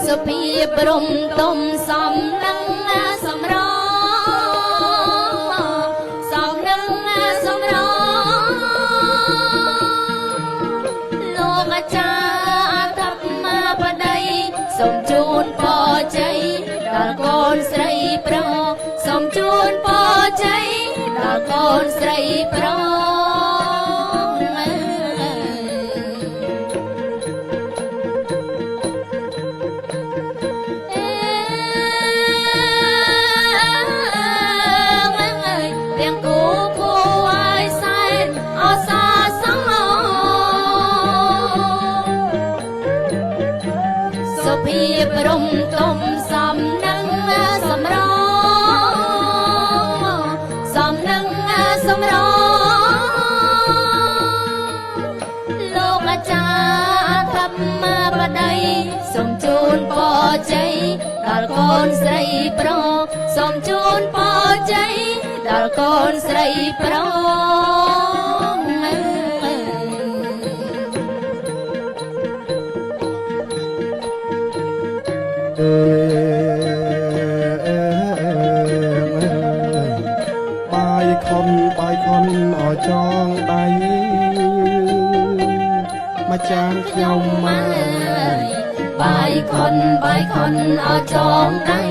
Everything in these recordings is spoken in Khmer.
សុភីព្រំទុំសំនឹងសម្រសំនឹងសម្រលោកអាចារ្យធម្មបតីសូមជូនពរជ័យដល់កូនស្រីប្រុសសូមជូនពរជ័យដល់កូនស្រីប្រុសសុភីព្រំទុំសំនឹងសម្រសំនឹងសម្រលោកអាចារ្យធម្មបតីសូមជូនពរជ័យដល់កូនស្រីប្រុសសូមជូនពរជ័យដល់កូនស្រីប្រុសបាយខុនអចងដៃមកចានខ្ញុំមកបាយខុនអចងដៃ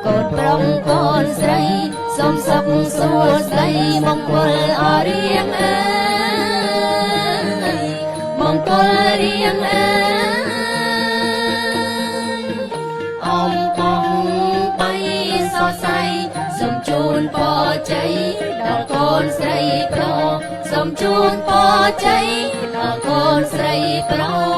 កូនប្រុសកូនស្រីសូមសុខសួស្តីមង្គលអរៀងអើយមង្គលរៀងអើយអំបងបីសរសៃសូមជូនពរជ័យដល់កូនស្រីប្រុសសូមជូនពរជ័យដល់កូនស្រីប្រុស